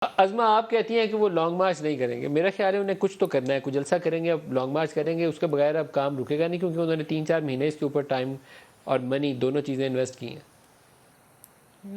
عظمہ آپ کہتی ہیں کہ وہ لانگ مارچ نہیں کریں گے، میرا خیال ہے انہیں کچھ تو کرنا ہے، کچھ جلسہ کریں گے، اب لانگ مارچ کریں گے، اس کے بغیر اب کام رکے گا نہیں، کیونکہ انہوں نے 3-4 مہینے اس کے اوپر ٹائم اور منی دونوں چیزیں انویسٹ کی ہیں۔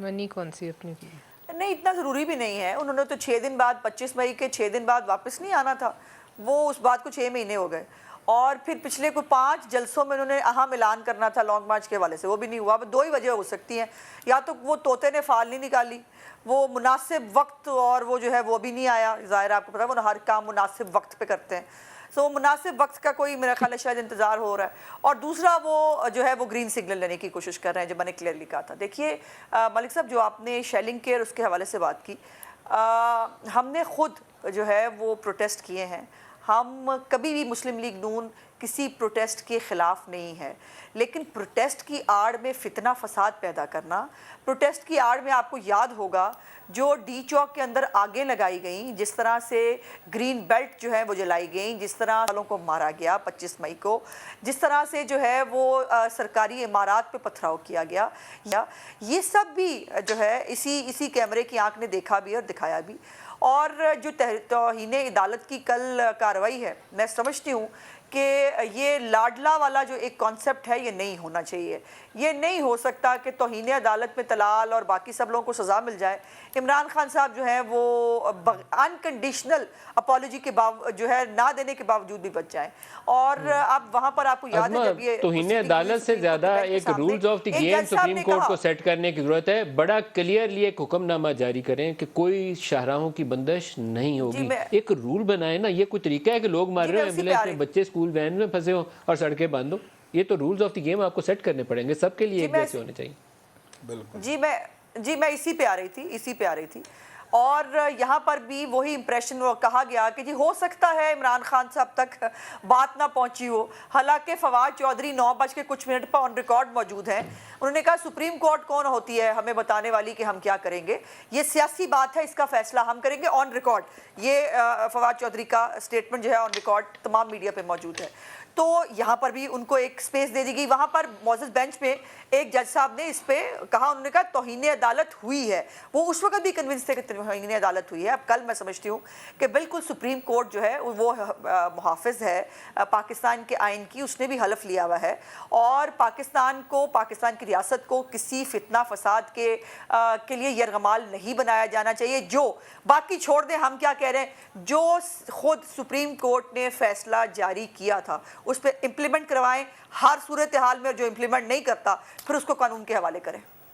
منی کون سی اپنی کی؟ نہیں، اتنا ضروری بھی نہیں ہے، انہوں نے تو 6 دن بعد 25 مئی کے 6 دن بعد واپس نہیں آنا تھا، وہ اس بات کو 6 مہینے ہو گئے، اور پھر پچھلے کوئی 5 جلسوں میں انہوں نے اہم اعلان کرنا تھا لانگ مارچ کے حوالے سے، وہ بھی نہیں ہوا۔ 2 ہی وجہ ہو سکتی ہیں، یا تو وہ طوطے نے فال نہیں نکالی، وہ مناسب وقت، اور وہ جو ہے وہ بھی نہیں آیا، ظاہر آپ کو پتا ہے وہ ہر کام مناسب وقت پہ کرتے ہیں، سو مناسب وقت کا کوئی میرا خیال ہے شاید انتظار ہو رہا ہے، اور دوسرا وہ جو ہے وہ گرین سگنل لینے کی کوشش کر رہے ہیں، جو میں نے کلیئرلی کہا تھا۔ دیکھیے ملک صاحب، جو آپ نے شیلنگ کیئر اس کے حوالے سے بات کی، ہم نے خود جو ہے وہ پروٹیسٹ کیے ہیں، ہم کبھی بھی مسلم لیگ نون کسی پروٹیسٹ کے خلاف نہیں ہے، لیکن پروٹیسٹ کی آڑ میں فتنہ فساد پیدا کرنا، پروٹیسٹ کی آڑ میں آپ کو یاد ہوگا جو ڈی چوک کے اندر آگیں لگائی گئیں، جس طرح سے گرین بیلٹ جو ہے وہ جلائی گئیں، جس طرح والوں کو مارا گیا 25 مئی کو، جس طرح سے جو ہے وہ سرکاری عمارات پہ پتھراؤ کیا گیا، یہ سب بھی جو ہے اسی کیمرے کی آنکھ نے دیکھا بھی اور دکھایا بھی۔ اور جو توہین عدالت کی کل کارروائی ہے، میں سمجھتی ہوں کہ یہ لاڈلا والا جو ایک کانسیپٹ ہے، یہ نہیں ہونا چاہیے، یہ نہیں ہو سکتا کہ توہین عدالت میں طلال اور باقی سب لوگوں کو سزا مل جائے، عمران خان صاحب جو ہیں وہ انکنڈیشنل اپالوجی کے جو ہے نہ دینے کے باوجود بھی بچ جائیں، اور اب وہاں پر آپ کو یاد ہے جب یہ توہین عدالت سے زیادہ ایک rules of the game supreme court کو سیٹ کرنے کی ضرورت ہے، بڑا کلیئرلی ایک حکم نامہ جاری کریں کہ کوئی شاہراہوں کی بندش نہیں ہوگی، ایک رول بنائیں نا، یہ کوئی طریقہ ہے کہ لوگ مار رہے ہیں ایمبولینس میں، بچے اسکول وین میں پھنسے ہوں اور سڑکیں بند ہوں، یہ تو رولز آف دی گیم آپ کو سیٹ کرنے پڑیں گے، سب کے لیے ایک جیسے ہونے چاہیے۔ جی میں اسی پہ آ رہی تھی، اور یہاں پر بھی وہی امپریشن وہ کہا گیا کہ جی ہو سکتا ہے عمران خان صاحب تک بات نہ پہنچی ہو، حالانکہ فواد چودھری 9:00 پر آن ریکارڈ موجود ہیں، انہوں نے کہا سپریم کورٹ کون ہوتی ہے ہمیں بتانے والی کہ ہم کیا کریں گے، یہ سیاسی بات ہے، اس کا فیصلہ ہم کریں گے آن ریکارڈ، یہ فواد چودھری کا سٹیٹمنٹ جو ہے آن ریکارڈ تمام میڈیا پہ موجود ہے۔ تو یہاں پر بھی ان کو ایک سپیس دے دی گئی، وہاں پر معزز بینچ میں ایک جج صاحب نے اس پہ کہا، انہوں نے کہا توہین عدالت ہوئی ہے، وہ اس وقت بھی کنونس تھے کہ توہین عدالت ہوئی ہے۔ اب کل میں سمجھتی ہوں کہ بالکل سپریم کورٹ جو ہے وہ محافظ ہے پاکستان کے آئین کی، اس نے بھی حلف لیا ہوا ہے، اور پاکستان کی ریاست کو کسی فتنہ فساد کے لیے یرغمال نہیں بنایا جانا چاہیے۔ جو باقی چھوڑ دیں ہم کیا کہہ رہے ہیں، جو خود سپریم کورٹ نے فیصلہ جاری کیا تھا اس پہ امپلیمنٹ کروائیں ہر صورتحال میں، جو امپلیمنٹ نہیں کرتا پھر اس کو قانون کے حوالے کریں۔